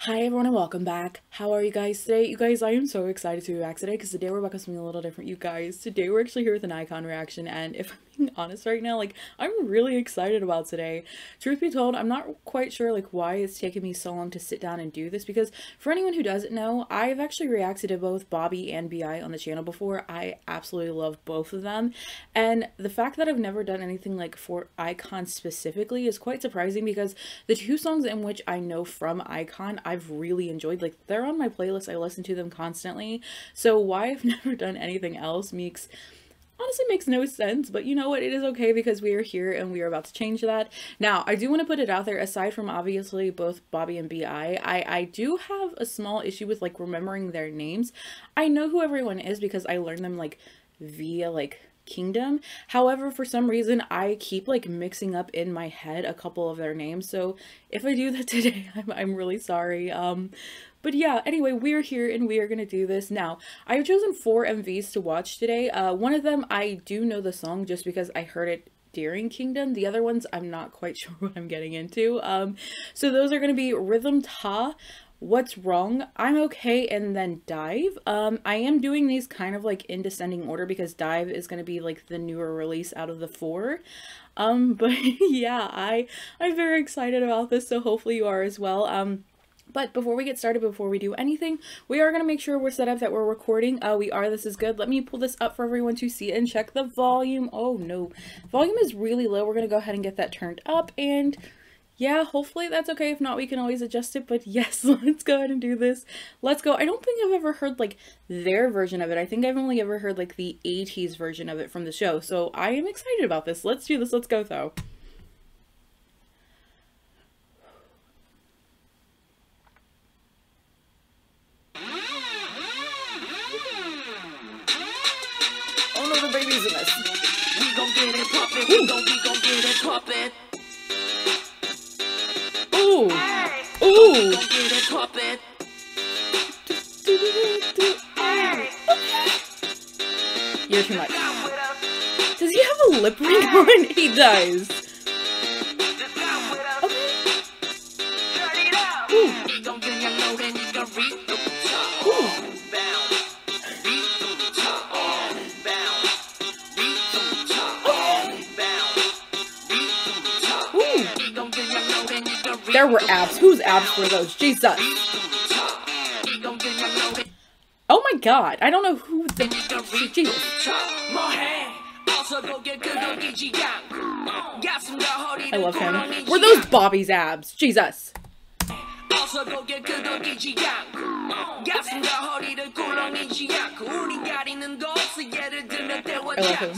Hi everyone and welcome back. How are you guys today? You guys, I am so excited to be back today because today we're back with something a little different, you guys. Today we're actually here with an iKON reaction, and if I'm being honest right now, like, I'm really excited about today. Truth be told, I'm not quite sure like why it's taken me so long to sit down and do this, because for anyone who doesn't know, I've actually reacted to both Bobby and BI on the channel before. I absolutely love both of them, and the fact that I've never done anything like for iKON specifically is quite surprising, because the two songs in which I know from iKON I've really enjoyed. Like, they're on my playlist, I listen to them constantly, so why I've never done anything else honestly makes no sense. But you know what, it is okay because we are here and we are about to change that. Now, I do want to put it out there, aside from obviously both Bobby and BI, I do have a small issue with like remembering their names. I know who everyone is because I learned them like via like Kingdom. However, for some reason I keep like mixing up in my head a couple of their names, so if I do that today, I'm really sorry. But yeah, anyway, we're here and we are gonna do this. Now, I've chosen 4 MVs to watch today. One of them I do know the song just because I heard it during Kingdom. The other ones I'm not quite sure what I'm getting into. So those are gonna be Rhythm Ta, What's Wrong, I'm Okay, and then Dive. I am doing these kind of like in descending order because Dive is going to be like the newer release out of the 4. But yeah, I'm very excited about this, so hopefully you are as well. But before we get started, before we do anything, we are going to make sure we're set up, that we're recording. This is good. Let me pull this up for everyone to see and check the volume. Oh no, volume is really low. We're going to go ahead and get that turned up, and yeah, hopefully that's okay. If not, we can always adjust it. But yes, let's go ahead and do this. Let's go. I don't think I've ever heard like their version of it. I think I've only ever heard like the 80s version of it from the show. So I am excited about this. Let's do this. Let's go though. Oh no, the baby's in this. We gon' get it poppin'. We gon' get it poppin'. Ooh. Ooh. You're too much. Does he have a lip ring on? He does. Okay. Ooh. There were abs. Whose abs were those? Jesus. Oh my god. I don't know who the... Jesus. I love him. Were those Bobby's abs? Jesus. I love him.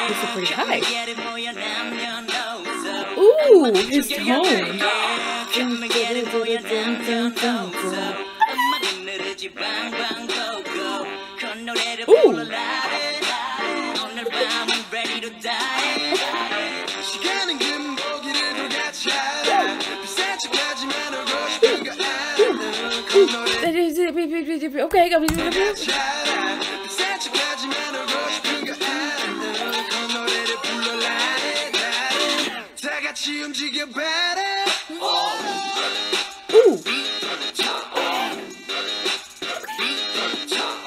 This is pretty high. Ooh, his tone. Ooh. Okay,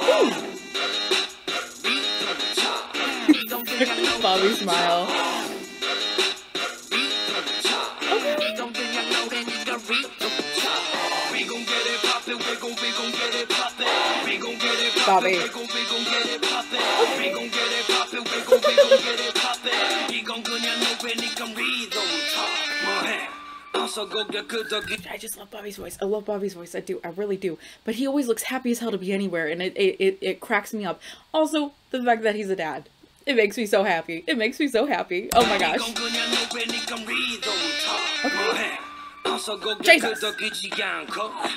ooh. Bobby smile. Bobby. I just love Bobby's voice. I love Bobby's voice. I do. I really do. But he always looks happy as hell to be anywhere, and it cracks me up. Also, the fact that he's a dad. It makes me so happy. It makes me so happy. Oh my gosh. Okay. Jesus.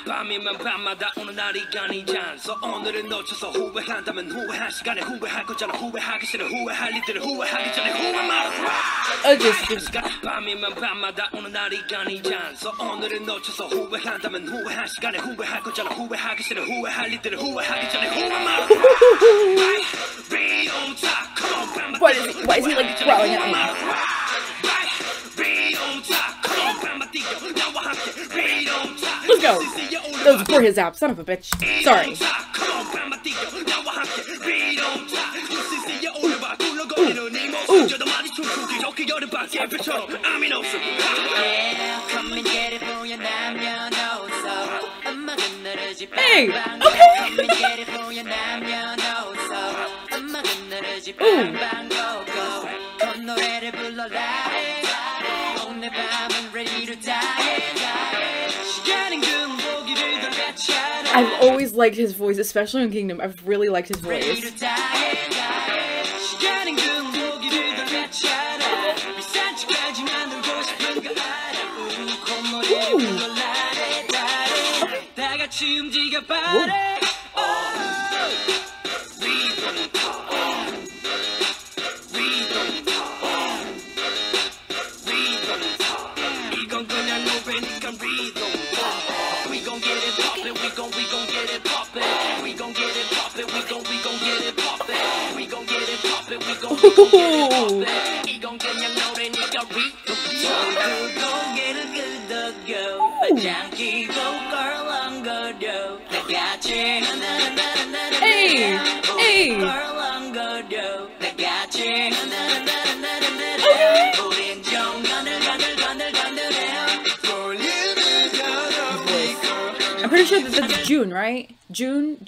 밤이면 밤마다 오는 날이 아니잖소. 오늘을 놓쳐서 후회한다면 후회할 시간에 후회할 거잖아. 후회하기 싫어 후회할 일들을 후회하기 전에 후회 말아. 밤이면 밤마다 오는 날이 아니잖소. 오늘을 놓쳐서 후회한다면 후회할 시간에 후회할 거잖아. 후회하기 싫어 후회할 일들을 후회하기 전에 후회 말아. Why is he like growling at me? Let's go. That was before his app, son of a bitch. Sorry. Hey, okay. I've always liked his voice, especially in Kingdom. I've really liked his voice. Hey! Hey! I'm pretty sure that that's June, right? June.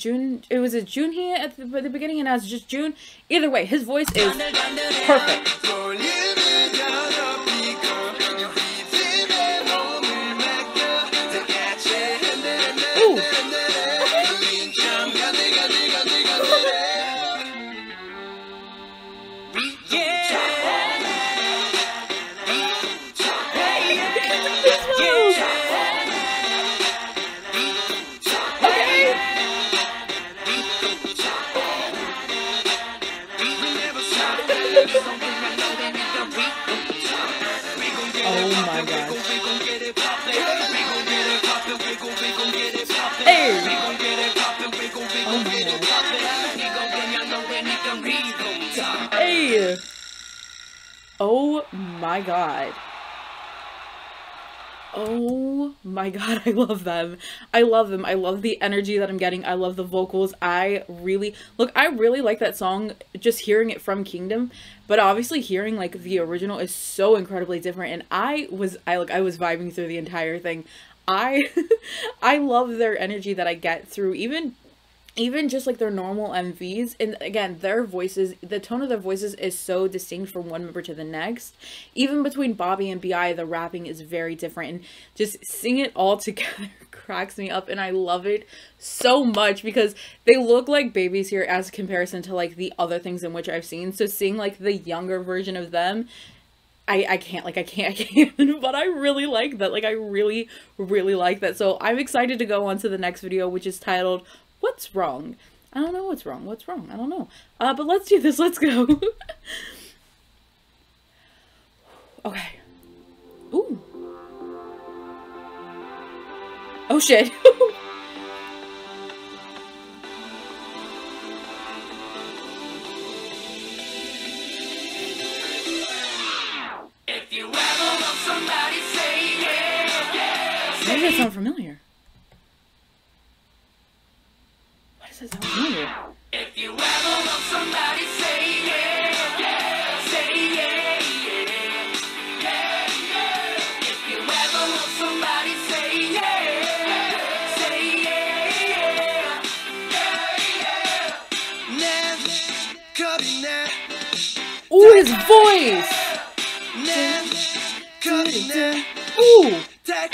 It was a June here at the beginning, and now it's just June. Either way, his voice is perfect. Ooh. Oh my gosh. Hey! Oh my gosh. Hey! Oh my god. Oh my god, I love them. I love them. I love the energy that I'm getting. I love the vocals. I really like that song, just hearing it from Kingdom, but obviously hearing like the original is so incredibly different, and I was vibing through the entire thing. I love their energy that I get through even just like their normal MVs, and again, their voices, the tone of their voices is so distinct from one member to the next. Even between Bobby and BI, the rapping is very different, and just seeing it all together cracks me up, and I love it so much because they look like babies here as a comparison to like the other things in which I've seen. So seeing like the younger version of them, I can't, but I really like that. Like, I really like that. So I'm excited to go on to the next video, which is titled, What's Wrong? I don't know what's wrong. I don't know. But let's do this. Let's go. Okay. Ooh. Oh shit. If you ever love somebody, say yeah. Why does that sound familiar? Why does that sound familiar? If you ever love somebody, say yeah. Say yeah. If you ever love somebody, say yeah. Say yeah. Ooh, his voice! Ooh! I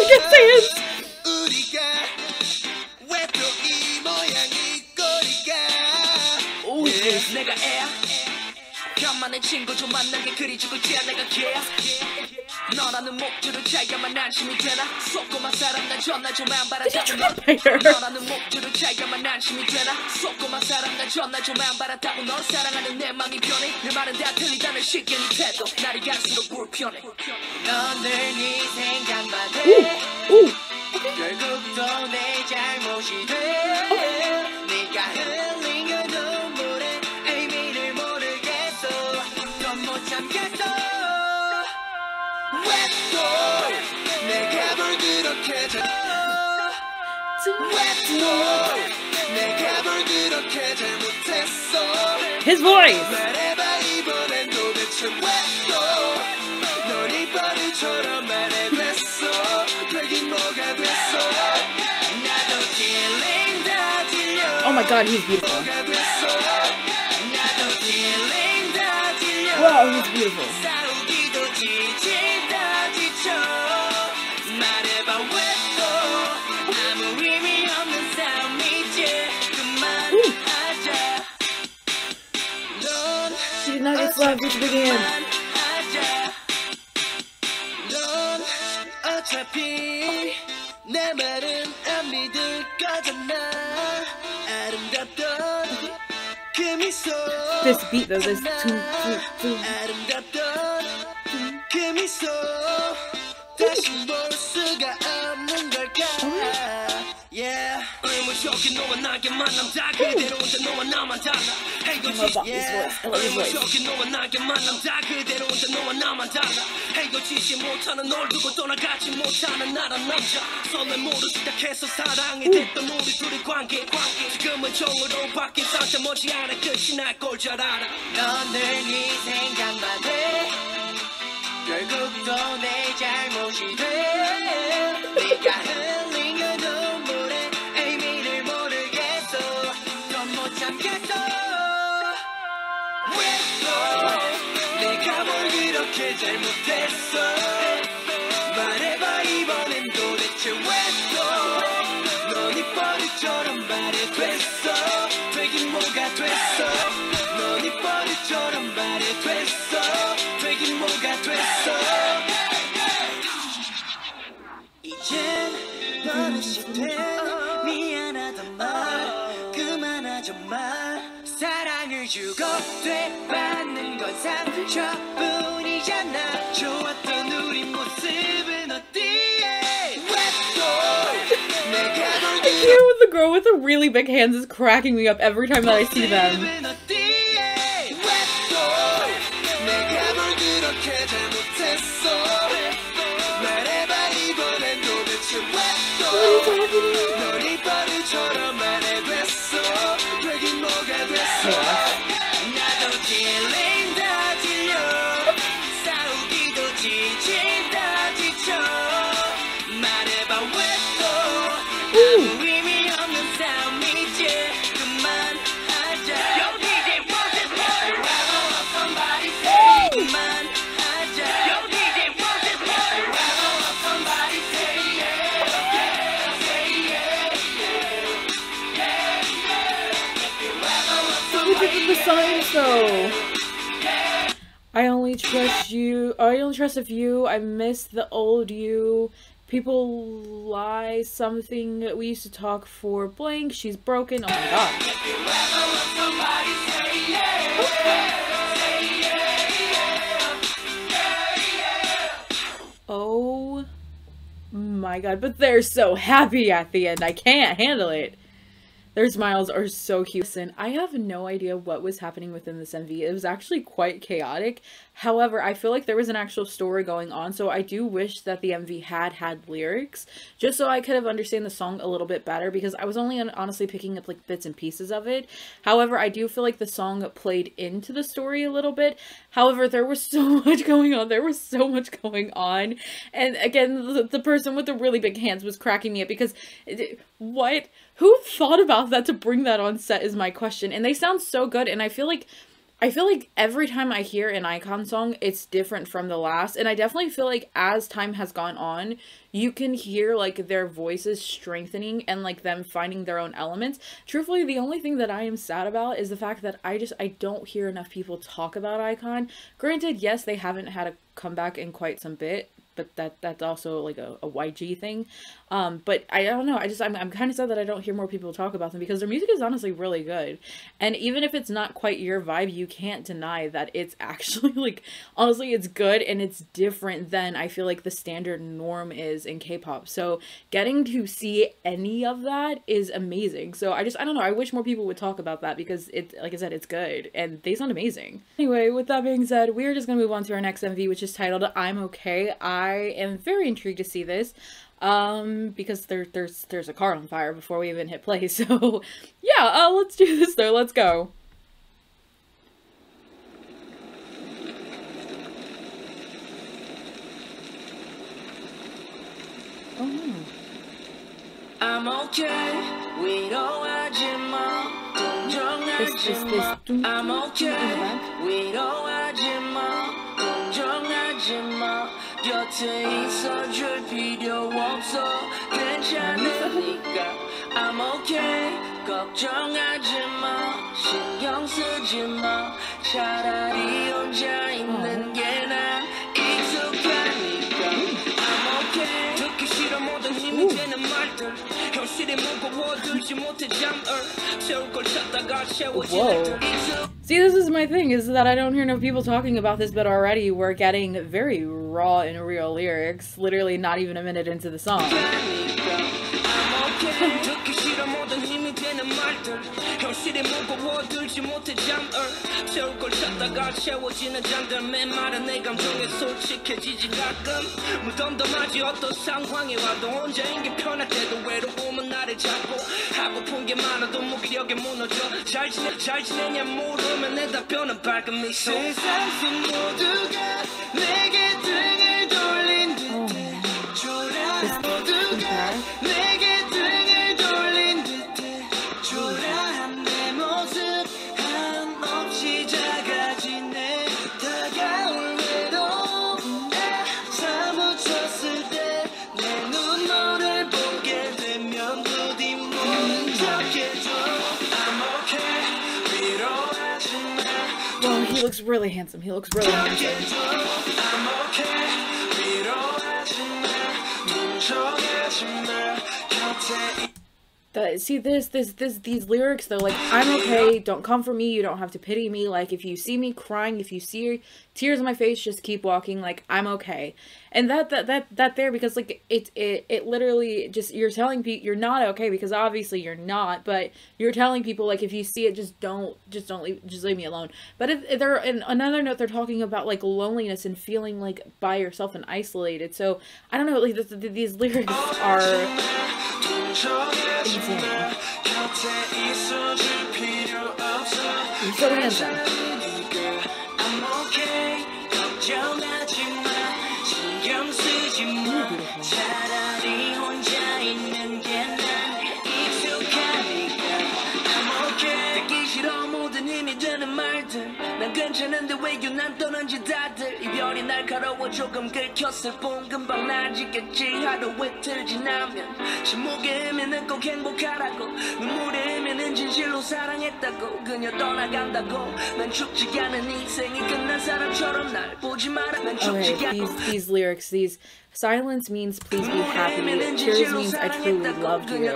can't say it! 내가 애야 편만의 친구 좀 만난 게 그리 죽을지야 내가 개야 너라는 목줄을 차야만 안심이 되나 속고만 사람 날 전날 좀 안 바라다고 너라는 목줄을 차야만 안심이 되나 속고만 사람 날 전날 좀 안 바라다고 널 사랑하는 내 맘이 변해 내 말은 다 틀리다는 쉽게 네 태도 날이 갈수록 불편해 넌 늘 네 생각만 해 결국 또 내 잘못이 돼 네가 흘린 그 눈물에 의미를 모르겠어 넌 못 참겠어 왜 또 내가 뭘 그렇게 왜 또 내가 뭘 그렇게 잘못했어 His voice! 말해봐 이번엔 도대체 왜또넌 이 버릇처럼 말해댔어 되긴 뭐가 됐어 나도 feeling 다 들려 Oh my god, he's beautiful. 나도 feeling 다 들려 Wow, he's beautiful. 싸우기도 지치다 지쳐 말해봐 왜또 아무 의미 없는 싸움이지 그만하자 넌 She did not get slapped with the big hand. 넌 어차피 내 말은 안 믿을 거잖아 아름답던 그 미소 This beat though, this toom. 아름답던 그 미소 다시 볼 수가 없는 걸까 Yeah 의무적인 너와 나게 만남 다 그대로 온다 너와 나만 달라 I love his voice. I love his voice. 의무적인 너와 나게 만남 다 그대로 온다 너와 나만 달라 헤어지지 못하는 널 두고 떠나가지 못하는 나란 남자 설렘으로 시작해서 사랑이 됐던 우리 둘의 관계 지금은 정으로 바뀐 상태 머지않아 끝이 날 걸 잘 알아 넌 늘 네 생각만 해 결국 또 내 잘못이 돼 네가 흘린 그 눈물에 의미를 모르겠어 넌 못 참겠어 왜 또 내가 뭘 그렇게 잘못했어 말해봐 이번엔 도대체 왜또넌 이 버릇처럼 말해됐어 되긴 뭐가 됐어 넌 이 버릇처럼 말해됐어 되긴 뭐가 됐어 이젠 버릇이 된 미안하단 말 그만하자 말 사랑을 주고 되받는 건 상처뿐이잖아 좋았던 우리 모습은 어디에 왜또 내가 널 Here with the girl with the really big hands is cracking me up every time that I see them. The signs though. I only trust you. I only trust a few. I miss the old you. People lie. Something we used to talk for blank. She's broken. Oh my god. Oh my god. But they're so happy at the end. I can't handle it. Their smiles are so cute. And I have no idea what was happening within this MV. It was actually quite chaotic. However, I feel like there was an actual story going on. So I do wish that the MV had lyrics. Just so I could have understand the song a little bit better. Because I was only honestly picking up like bits and pieces of it. However, I do feel like the song played into the story a little bit. However, there was so much going on. There was so much going on. And again, the person with the really big hands was cracking me up. Because what? Who thought about that to bring that on set is my question. And they sound so good. And I feel like I feel like every time I hear an iKON song, it's different from the last. And I definitely feel like as time has gone on, you can hear like their voices strengthening and like them finding their own elements. Truthfully, the only thing that I am sad about is the fact that I don't hear enough people talk about iKON. Granted, yes, they haven't had a comeback in quite some bit, but that's also like a YG thing. But I don't know, I'm kind of sad that I don't hear more people talk about them, because their music is honestly really good. And even if it's not quite your vibe, you can't deny that it's actually like, honestly, it's good and it's different than I feel like the standard norm is in K-pop. So getting to see any of that is amazing. So I don't know, I wish more people would talk about that, because it, like I said, it's good and they sound amazing. Anyway, with that being said, we are just gonna move on to our next MV, which is titled I'm Okay. I am very intrigued to see this because there's a car on fire before we even hit play. So yeah, let's do this though. Let's go. Oh no. I'm okay. We don't I'm okay. We don't 곁에 있어줄 필요 없어. 괜찮으니까. I'm okay. 걱정하지 마. 신경 쓰지 마. 차라리 혼자 있는 게 난 익숙하니까. I'm okay. 듣기 싫어 모든 힘이 되는 말들. 현실이 무거워들지 못해 잠을 채울 걸 찾다가 채워지는 듯. See, this is my thing, is that I don't hear enough people talking about this, but already we're getting very raw and real lyrics, literally not even a minute into the song. 현실이 무거워들지 못해 잠을 채울 걸 찾다가 채워지는 잠들 메마른 내 감정에 솔직해지지 가끔 무덤덤하지 어떤 상황이 와도 혼자인 게 편할 때도 외로움은 나를 잡고 하고픈 게 많아도 무기력에 무너져 잘 지내냐 물으면 내 답변은 밝은 미소 세상 속 모두가 내게 등을 돌린 듯해 초라한 모두가 내게 등을 돌린 듯해 초라한 내 모습 한없이 작아지네 다가올 외로움에 사무쳤을 때 내 눈물을 보게 되면 부디 모른 척해줘 I'm okay 위로하지 마 Well, he looks really handsome. He looks really handsome. I'm okay 위로하지 마 눈쳐가지 마 곁에 see these lyrics, they're like, I'm okay, don't come for me, you don't have to pity me, like, if you see me crying, if you see tears on my face, just keep walking, like, I'm okay. And that there, because like it literally just, you're telling people you're not okay, because obviously you're not, but you're telling people like, if you see it, just leave me alone. But if they're in another note, they're talking about like loneliness and feeling like by yourself and isolated. So I don't know, like these lyrics are insane. He's so handsome. 차라리 혼자 있는 게 난 익숙하니까 I'm okay 듣기 싫어 모든 힘이 되는 말들 난 괜찮은데 왜 유난떠는지 다들 이별이 날카로워 조금 긁혔을 뿐 금방 나아지겠지 하루 이틀 지나면 침묵의 의미는 꼭 행복하라고 눈물의 의미는 진실로 사랑했다고 그녀 떠나간다고 난 죽지 않은 인생이 끝난 사람처럼 날 보지 마라 난 죽지 않고 these lyrics, these silence means please be happy. Tears means I truly loved you.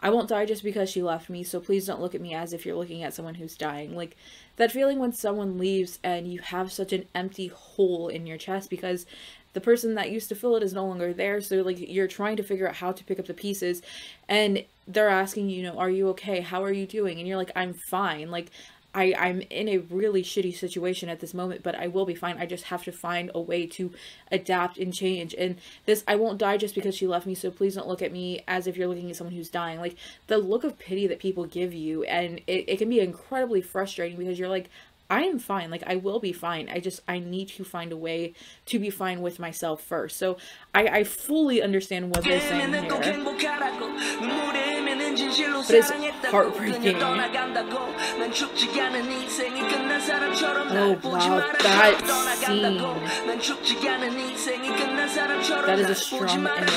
I won't die just because she left me, so please don't look at me as if you're looking at someone who's dying. Like, that feeling when someone leaves and you have such an empty hole in your chest because the person that used to fill it is no longer there, so like you're trying to figure out how to pick up the pieces, and they're asking you, are you okay? How are you doing? And you're like, I'm fine. Like, I'm in a really shitty situation at this moment, but I will be fine. I just have to find a way to adapt and change. And this, I won't die just because she left me, so please don't look at me as if you're looking at someone who's dying. Like, the look of pity that people give you, and it can be incredibly frustrating because you're like, I am fine. Like, I will be fine. I need to find a way to be fine with myself first. So I fully understand what they're saying here. but it's heartbreaking. Oh wow, that scene. That is a strong image.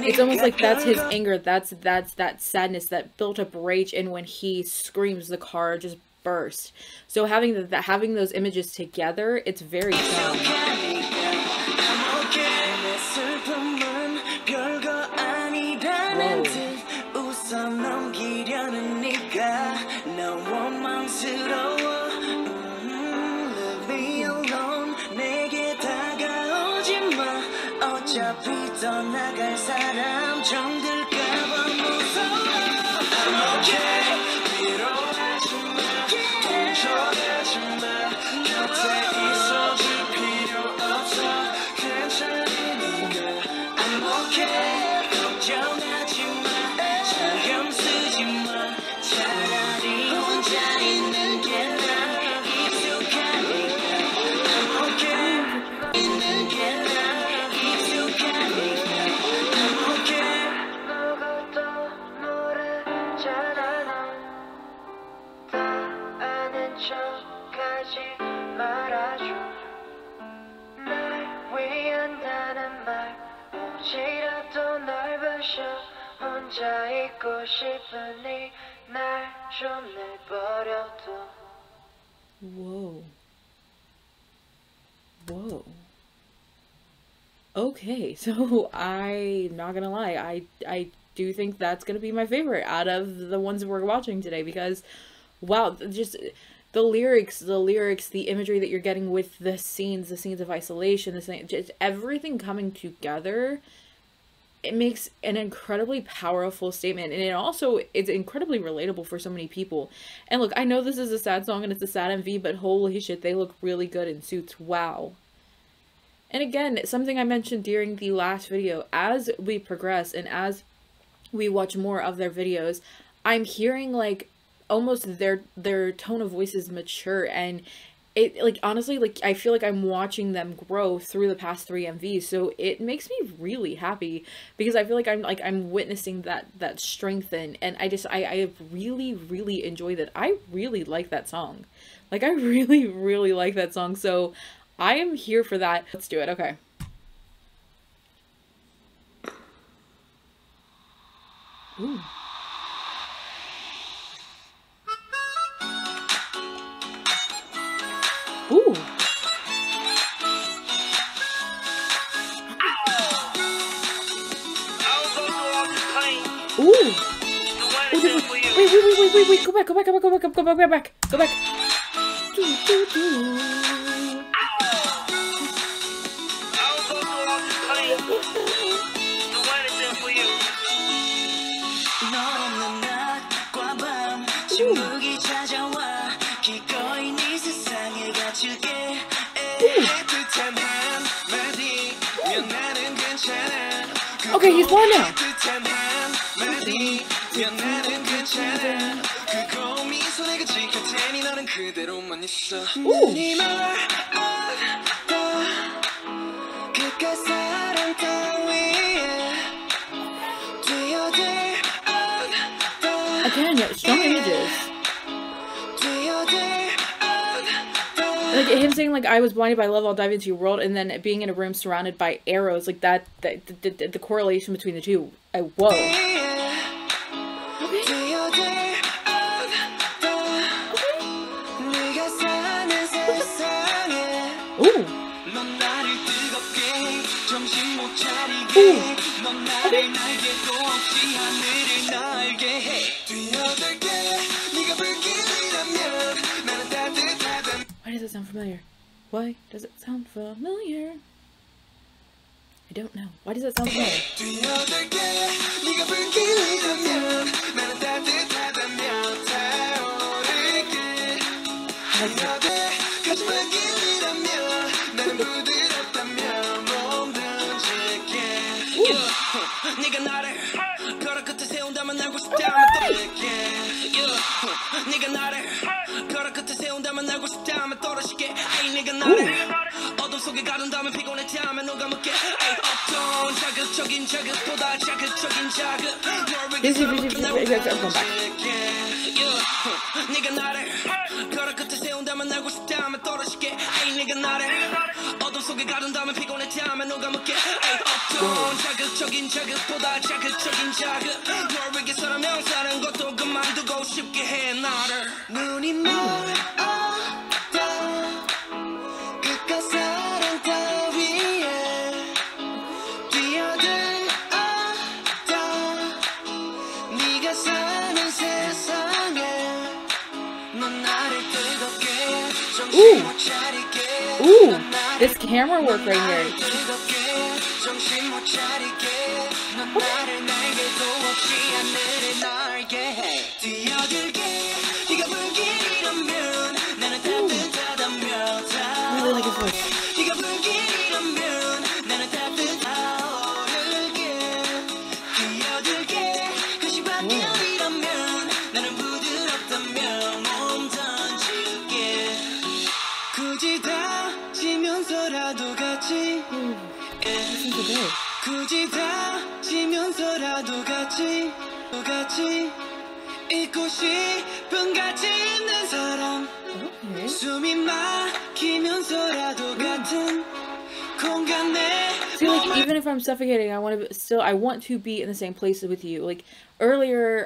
It's almost like that's his anger, that's that sadness, that built up rage, and when he screams, the car just bursts. So having having those images together, it's very strong. 떠나갈 사람 정들까봐 무서워. I'm okay. 위로하지 마. 동정하지 마. 곁에 있어줄 필요 없어. 괜찮으니까. I'm okay. 걱정하지 마. 신경 쓰지 마. 차라리 혼자 있는 게 나. 익숙하니까. I'm okay. 있는 게 나. 혼자 있고 싶으니 날 좀 내버려둬. Whoa. Whoa. Okay, so I'm not gonna lie, I do think that's gonna be my favorite out of the ones we're watching today, because wow, just the lyrics, the imagery that you're getting with the scenes of isolation, just everything coming together, it makes an incredibly powerful statement, and it also is incredibly relatable for so many people. And look, I know this is a sad song and it's a sad MV, but holy shit, they look really good in suits. Wow. And again, something I mentioned during the last video, as we progress and as we watch more of their videos, I'm hearing like almost their tone of voices mature, and it, like, honestly, like, I feel like I'm watching them grow through the past 3 MVs, so it makes me really happy, because I feel like I'm witnessing that strengthen, and I really, really enjoyed it. I really like that song. Like, I really, really like that song, so I am here for that. Let's do it, okay. Ooh. Ooh. Ooh. Wait, go back. Go back. Okay, he's born now. Ooh. Again, strong images. Like him saying, like, I was blinded by love, I'll dive into your world, and then being in a room surrounded by arrows, like that, the correlation between the two. Whoa. Okay. Why does it sound familiar? Why does it sound familiar? I don't know. Why does it sound familiar? Ooh, this camera work right here. I really like his voice. See, like, even if I'm suffocating, I want to be in the same place with you. Like, earlier,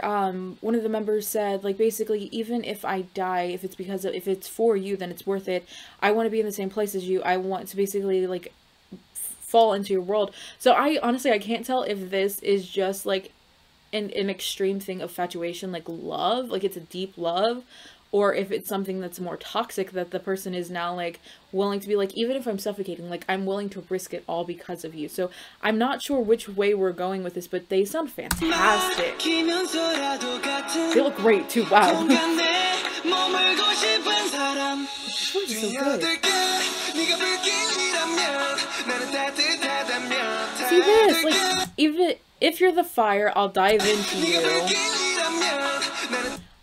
one of the members said, like, basically, even if I die, if it's for you, then it's worth it. I want to be in the same place as you. I want to basically, like, fall into your world. So honestly, I can't tell if this is just, like, an extreme thing of infatuation, like love, like it's a deep love, or if it's something that's more toxic that the person is now like willing to be like, even if I'm suffocating, like I'm willing to risk it all because of you. So I'm not sure which way we're going with this, but they sound fantastic. They look great too. Wow. This voice is so good. See this, like, even if you're the fire, I'll dive into you.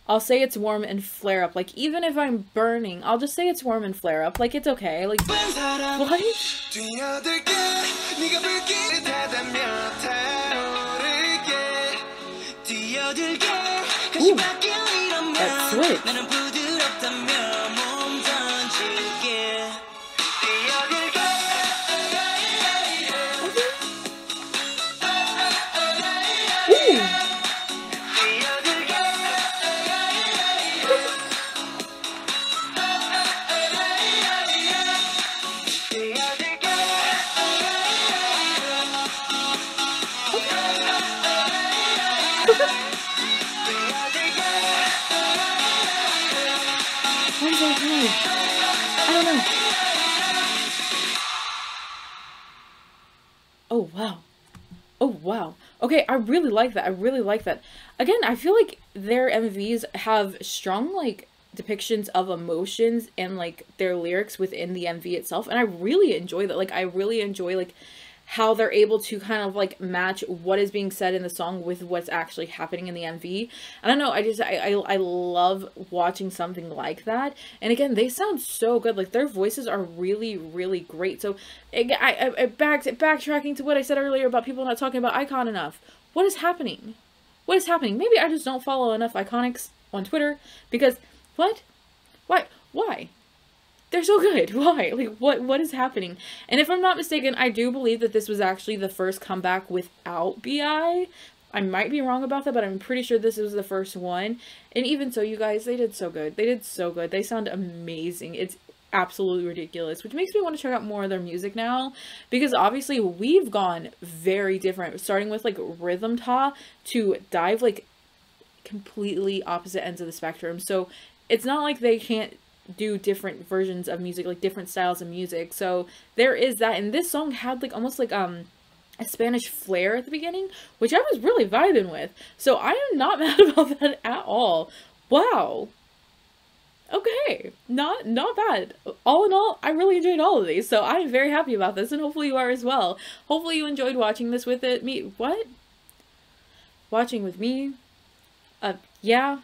I'll say it's warm and flare up. Like, even if I'm burning, I'll just say it's warm and flare up. Like, it's okay. Like, what? Ooh, that switch. I don't know. Oh, wow. Oh, wow. Okay, I really like that. I really like that. Again, I feel like their MVs have strong, like, depictions of emotions and, like, their lyrics within the MV itself. And I really enjoy that. Like, I really enjoy, like, how they're able to kind of like match what is being said in the song with what's actually happening in the MV. I don't know, I love watching something like that. And again, they sound so good. Like, their voices are really, really great. So backtracking to what I said earlier about people not talking about iKON enough. What is happening? What is happening? Maybe I just don't follow enough iconics on Twitter, because what? Why? They're so good. Why? Like, what is happening? And if I'm not mistaken, I do believe that this was actually the first comeback without BI. I might be wrong about that, but I'm pretty sure this was the first one. And even so, you guys, they did so good. They did so good. They sound amazing. absolutely ridiculous, which makes me want to check out more of their music now, because obviously we've gone very different, starting with like rhythm ta to dive like completely opposite ends of the spectrum. So it's not like they can't do different versions of music, like different styles of music. So there is that, and this song had like almost like a Spanish flair at the beginning, which I was really vibing with. So I am not mad about that at all. Wow. Okay, not bad. All in all, I really enjoyed all of these, so I'm very happy about this, and hopefully you are as well. Hopefully you enjoyed watching this with me. What? Watching with me? Yeah,